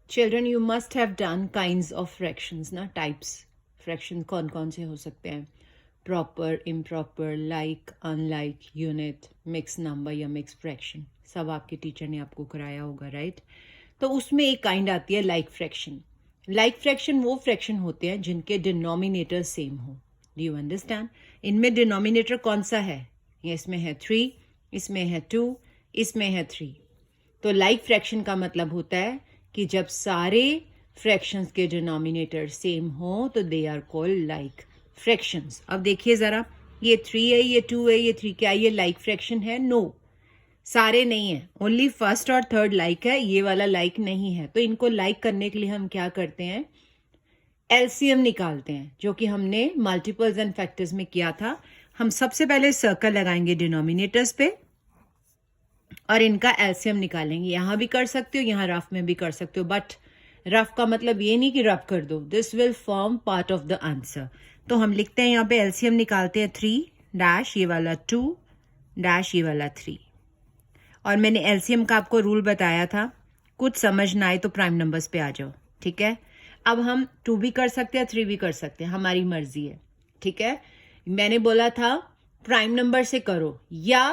Children you must have done kinds of fractions ना, types fraction कौन कौन से हो सकते हैं, proper, improper, like, unlike, unit, mix number या मिक्स फ्रैक्शन, सब आपके टीचर ने आपको कराया होगा, राइट। तो उसमें एक काइंड आती है लाइक फ्रैक्शन। लाइक फ्रैक्शन वो फ्रैक्शन होते हैं जिनके डिनोमिनेटर सेम हो। Do you understand? इनमें डिनोमिनेटर कौन सा है? ये इसमें है 3, इसमें है 2, इसमें है 3। तो लाइक फ्रैक्शन का मतलब होता है कि जब सारे फ्रैक्शंस के डिनोमिनेटर सेम हो तो they are called like fractions. अब देखिए ज़रा, ये 3 है, ये 2 है, ये 3, क्या ये लाइक फ्रैक्शन है? नो, सारे नहीं है, ओनली फर्स्ट और थर्ड लाइक है, ये वाला लाइक नहीं है। तो इनको लाइक करने के लिए हम क्या करते हैं? एलसीएम निकालते हैं, जो कि हमने मल्टीपल्स एंड फैक्टर्स में किया था। हम सबसे पहले सर्कल लगाएंगे डिनोमिनेटर्स पे और इनका एलसीएम निकालेंगे। यहां भी कर सकते हो, यहां रफ में भी कर सकते हो, बट रफ का मतलब ये नहीं कि रफ कर दो, this will form part of the answer. तो हम लिखते हैं यहाँ पे एलसीएम निकालते हैं 3 डैश ये वाला 2 डैश ये वाला 3। और मैंने एलसीएम का आपको रूल बताया था, कुछ समझ ना आए तो प्राइम नंबर्स पे आ जाओ, ठीक है। अब हम 2 भी कर सकते हैं, 3 भी कर सकते हैं, हमारी मर्जी है, ठीक है। मैंने बोला था प्राइम नंबर से करो या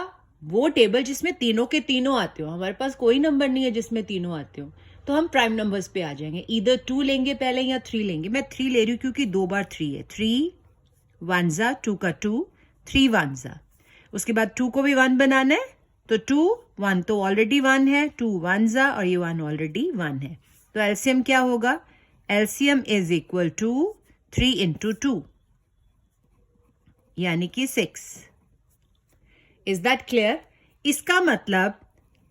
वो टेबल जिसमें तीनों के तीनों आते हो। हमारे पास कोई नंबर नहीं है जिसमें तीनों आते हो, तो हम प्राइम नंबर्स पे आ जाएंगे। इधर 2 लेंगे पहले या 3 लेंगे। मैं 3 ले रही हूँ क्योंकि 2 बार 3 है। 3 1 जा 2 का 2, 3 1 जा। उसके बाद 2 को भी 1 बनाना है, तो 2 1 तो ऑलरेडी 1 है, 2 1 जा और ये 1 ऑलरेडी 1 है। तो एलसीएम क्या होगा? LCM is equal to 3 into 2 यानी कि 6। Is that clear? इसका मतलब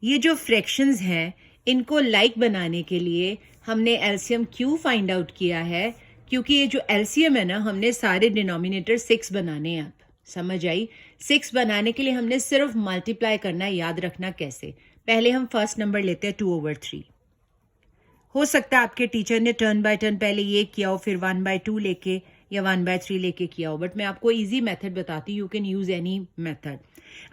ये जो फ्रैक्शंस हैं इनको लाइक बनाने के लिए हमने एलसीएम क्यों फाइंड आउट किया है? क्योंकि ये जो एलसीएम है ना, हमने सारे डिनोमिनेटर 6 बनाने हैं। आप समझ आई? 6 बनाने के लिए हमने सिर्फ मल्टीप्लाई करना है। याद रखना कैसे? पहले हम फर्स्ट नंबर लेते हैं 2/3। हो सकता है आपके टीचर ने टर्न बाय टर्न पहले ये किया हो, फिर 1/2 लेके या 1/3 लेके किया हो, बट मैं आपको इजी मेथड बताती हूँ, you can use any method.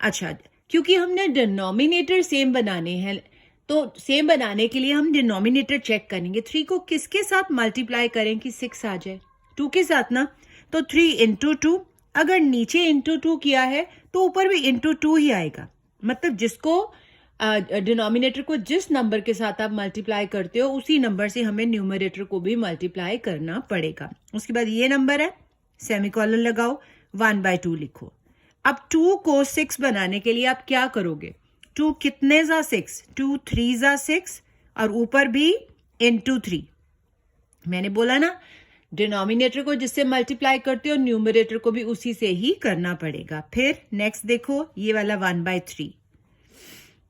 अच्छा, क्योंकि हमने डिनोमिनेटर सेम बनाने हैं, तो सेम बनाने के लिए हम डिनोमिनेटर चेक करेंगे। 3 को किसके साथ मल्टीप्लाई करें कि 6 आ जाए? 2 के साथ ना। तो 3 इंटू 2, अगर नीचे इंटू 2 किया है तो ऊपर भी इंटू 2 ही आएगा। मतलब जिसको डिनोमिनेटर को जिस नंबर के साथ आप मल्टीप्लाई करते हो उसी नंबर से हमें न्यूमरेटर को भी मल्टीप्लाई करना पड़ेगा। उसके बाद ये नंबर है, सेमीकोलन लगाओ, 1/2 लिखो। अब 2 को 6 बनाने के लिए आप क्या करोगे? 2 कितने जा 6, 2 3 जा 6 और ऊपर भी इंटू 3। मैंने बोला ना, डिनोमिनेटर को जिससे मल्टीप्लाई करते हो न्यूमरेटर को भी उसी से ही करना पड़ेगा। फिर नेक्स्ट देखो, ये वाला 1/3।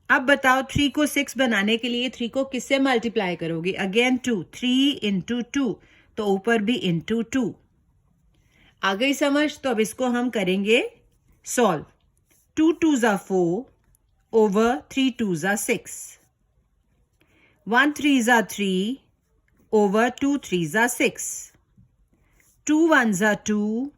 अब बताओ 3 को 6 बनाने के लिए 3 को किससे मल्टीप्लाई करोगे? अगेन 2, 3 इंटू 2, तो ऊपर भी इंटू 2। आ गई समझ? तो अब इसको हम करेंगे सॉल्व। 2 2 जा 4 ओवर 3 2 जा 6, 1 3 जा 3 ओवर 2 3 जा 6, 2 1 जा 2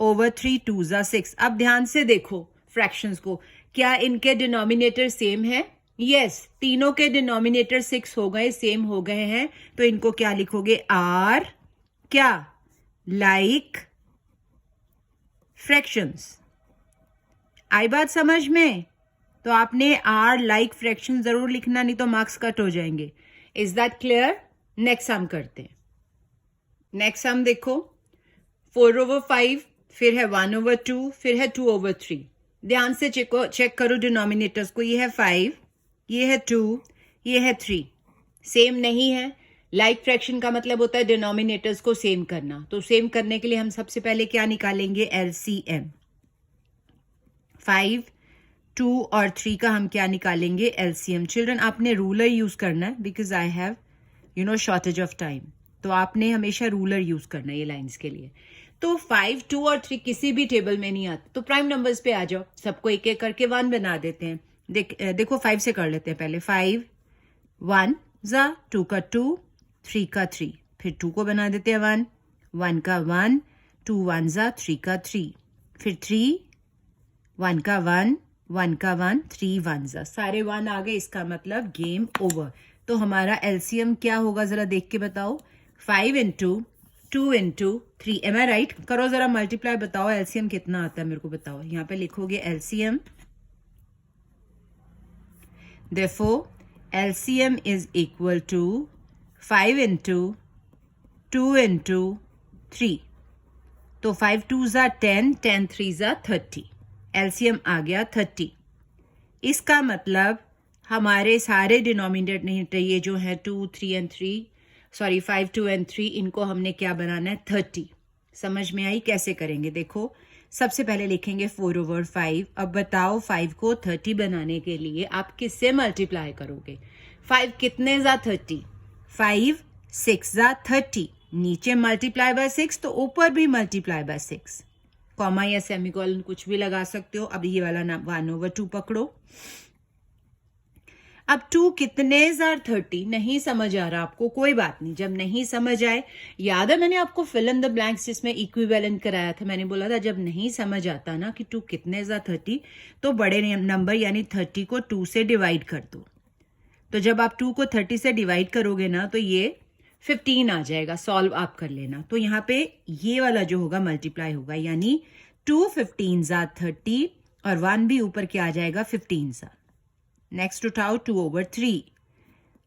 ओवर 3 2 जा 6। अब ध्यान से देखो फ्रैक्शंस को, क्या इनके डिनोमिनेटर सेम है? यस, तीनों के डिनोमिनेटर 6 हो गए, सेम हो गए हैं। तो इनको क्या लिखोगे? आर क्या? Like fractions. आई बात समझ में? तो आपने आर लाइक फ्रैक्शन जरूर लिखना, नहीं तो मार्क्स कट हो जाएंगे। Is that clear? Next sum करते हैं। नेक्स्ट सम देखो, 4/5, फिर है 1/2, फिर है 2/3। ध्यान से चेक करो डिनोमिनेटर्स को। ये है 5, ये है 2, ये है 3। सेम नहीं है। लाइक फ्रैक्शन का मतलब होता है डिनोमिनेटर्स को सेम करना। तो सेम करने के लिए हम सबसे पहले क्या निकालेंगे? एलसीएम। 5, 2 और 3 का हम क्या निकालेंगे? एलसीएम। चिल्ड्रन, आपने रूलर यूज करना है because I have shortage of time. तो आपने हमेशा रूलर यूज करना है ये लाइंस के लिए। तो 5, 2 और 3 किसी भी टेबल में नहीं आते, तो प्राइम नंबर्स पे आ जाओ। सबको एक एक करके 1 बना देते हैं। देखो 5 से कर लेते हैं पहले। 5 1 जा 2 का 2, 3 का 3, फिर 2 को बना देते हैं 1, 1 का 1, 2 1 जा 3 का 3, फिर 3 1 का 1, 1 का 1, 3 1 जा, सारे 1 आ गए। इसका मतलब गेम ओवर। तो तो हमारा एलसीएम क्या होगा जरा देख के बताओ. 5 इंटू 2 इंटू 3. एम आई राइट? करो जरा मल्टीप्लाई, बताओ एलसीएम कितना आता है मेरे को बताओ. यहाँ पे लिखोगे LCM. Therefore, LCM is equal to 5 into 2 into 3. तो 5 2s are 10, 10 3s are 30. LCM आ गया 30. इसका मतलब हमारे सारे डिनोमिनेटर ये जो है 2, 3 and 3, सॉरी 5, 2 and 3, इनको हमने क्या बनाना है 30. समझ में आई? कैसे करेंगे देखो. सबसे पहले लिखेंगे 4/5. अब बताओ 5 को 30 बनाने के लिए आप किससे मल्टीप्लाई करोगे? 5 कितने जा 30? 5 6 जा 30. नीचे मल्टीप्लाई बाय 6 तो ऊपर भी मल्टीप्लाई बाय 6. कॉमा या सेमीकोलन कुछ भी लगा सकते हो. अब ये वाला ना 1/2 पकड़ो. अब 2 कितने जार 30? नहीं समझ आ रहा आपको? कोई बात नहीं, जब नहीं समझ आए, याद है मैंने आपको फिल इन द ब्लैंक्स जिसमें इक्विवेलेंट कराया था, मैंने बोला था जब नहीं समझ आता ना कि 2 कितने जार 30 तो बड़े नंबर यानी 30 को 2 से डिवाइड कर दो. तो जब आप 2 को 30 से डिवाइड करोगे ना तो ये 15 आ जाएगा. सॉल्व आप कर लेना. तो यहाँ पे ये वाला जो होगा मल्टीप्लाई होगा, यानी 2 15 जार 30 और 1 भी ऊपर क्या आ जाएगा 15 जार. नेक्स्ट उठाओ 2/3.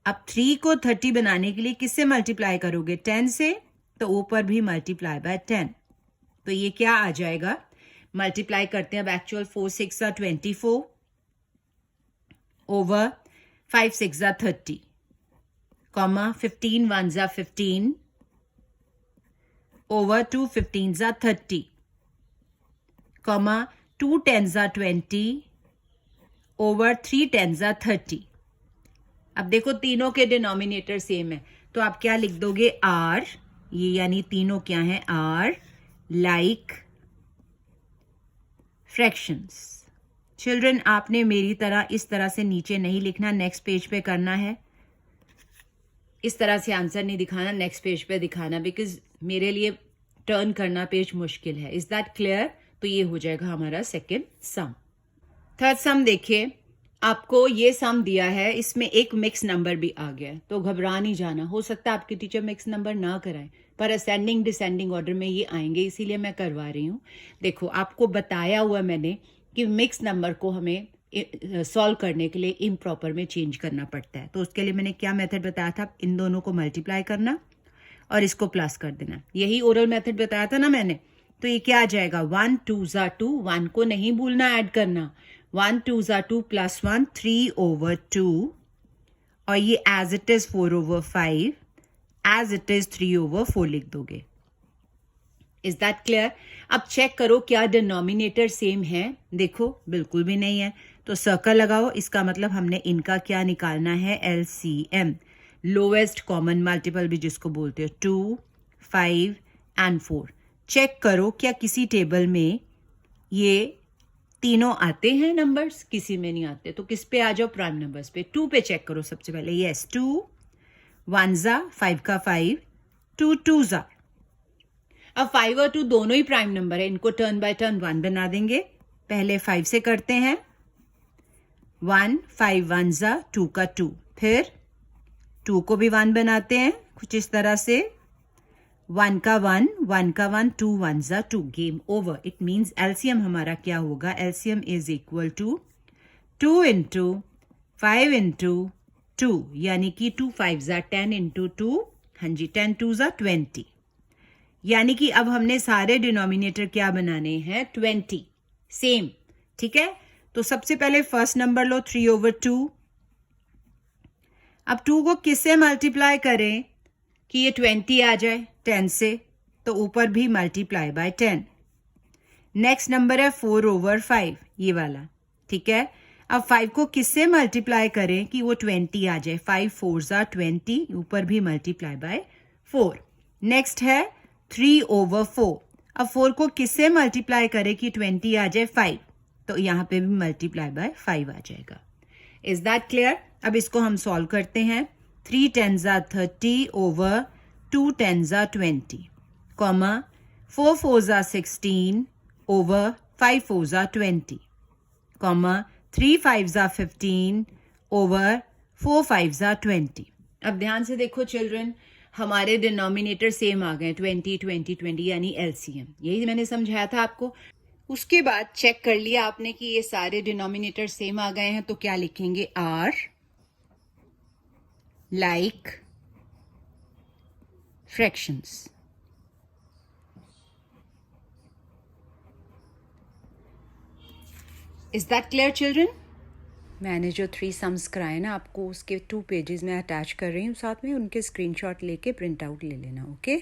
अब 3 को 30 बनाने के लिए किससे मल्टीप्लाई करोगे? 10 से. तो ऊपर भी मल्टीप्लाई बाय 10. तो ये क्या आ जाएगा? मल्टीप्लाई करते हैं अब. Actual 4 6 are 24 over 5 6 are 30 comma 15 1s are 15 over 2 15s are 30 comma 2 10s are 20 over 3 10s are 30. अब देखो तीनों के डिनोमिनेटर सेम है तो आप क्या लिख दोगे? आर. ये यानी तीनों क्या है? Are like fractions. चिल्ड्रन आपने मेरी तरह इस तरह से नीचे नहीं लिखना, नेक्स्ट पेज पे करना है. इस तरह से आंसर नहीं दिखाना, नेक्स्ट पेज पे दिखाना, बिकॉज मेरे लिए टर्न करना पेज मुश्किल है. Is that clear? तो ये हो जाएगा हमारा सेकेंड सम. थर्ड सम देखिए, आपको ये सम दिया है, इसमें एक मिक्स नंबर भी आ गया है, तो घबरा नहीं जाना. हो सकता है आपके टीचर मिक्स नंबर ना कराएं, पर असेंडिंग डिसेंडिंग ऑर्डर में ये आएंगे, इसीलिए मैं करवा रही हूँ. देखो आपको बताया हुआ मैंने कि मिक्स नंबर को हमें सॉल्व करने के लिए इम्प्रॉपर में चेंज करना पड़ता है. तो उसके लिए मैंने क्या मेथड बताया था? इन दोनों को मल्टीप्लाई करना और इसको प्लस कर देना. यही ओरल मेथड बताया था ना मैंने. तो ये क्या आ जाएगा? 1 2s are 2. 1 को नहीं भूलना ऐड करना. 1 2s are 2 प्लस 1 3/2 और ये as it is 4/5 as it is 3/4 लिख दोगे. Is that clear? अब चेक करो क्या डिनोमिनेटर सेम है. देखो बिल्कुल भी नहीं है, तो सर्कल लगाओ. इसका मतलब हमने इनका क्या निकालना है? LCM, लोएस्ट कॉमन मल्टीपल भी जिसको बोलते हो. 2 5 and 4. चेक करो क्या किसी टेबल में ये तीनों आते हैं नंबर्स? किसी में नहीं आते. तो किस पे आ जाओ? प्राइम नंबर्स पे. 2 पे चेक करो सबसे पहले. यस 2 1s are 5 का 5 2 2s are. अब 5 और 2 दोनों ही प्राइम नंबर है, इनको टर्न बाय टर्न 1 बना देंगे. पहले 5 से करते हैं. 1 5 1s are 2 का 2. फिर 2 को भी 1 बनाते हैं कुछ इस तरह से. 1 का 1 1 का 1 2 1s are 2. Game over. It means LCM हमारा क्या होगा? LCM is equal to 2 into 5 into 2, यानी कि 2 5s are 10 इंटू 2. हाँ जी, 10 2s are 20. यानी कि अब हमने सारे डिनोमिनेटर क्या बनाने हैं? 20. सेम. ठीक है. तो सबसे पहले फर्स्ट नंबर लो 3/2. अब 2 को किससे मल्टीप्लाई करें कि ये 20 आ जाए? 10 से. तो ऊपर भी मल्टीप्लाई बाय 10. नेक्स्ट नंबर है 4/5, ये वाला. ठीक है. अब 5 को किससे मल्टीप्लाई करें कि वो 20 आ जाए? 5 4s are 20, ऊपर भी मल्टीप्लाई बाय 4. नेक्स्ट है 3/4. अब 4 को किससे मल्टीप्लाई करें कि 20 आ जाए? 5. तो यहां पे भी मल्टीप्लाई बाय 5 आ जाएगा. Is that clear? अब इसको हम सॉल्व करते हैं. 3 10s are 30 over 2 10s are 20 comma 4 4s are 16 over 5 4s are 20 comma 3 5s are 15 over 4 5s are 20. अब ध्यान से देखो चिल्ड्रन, हमारे डिनोमिनेटर सेम आ गए, 20 20 20 यानी एलसीएम। यही मैंने समझाया था आपको। उसके बाद चेक कर लिया आपने कि ये सारे डिनोमिनेटर सेम आ गए हैं, तो क्या लिखेंगे? Are like fractions. Is that clear children? मैंने जो 3 सम्स कराए ना आपको, उसके 2 पेजेस में अटैच कर रही हूँ, साथ में उनके स्क्रीनशॉट लेके प्रिंट आउट ले लेना। ओके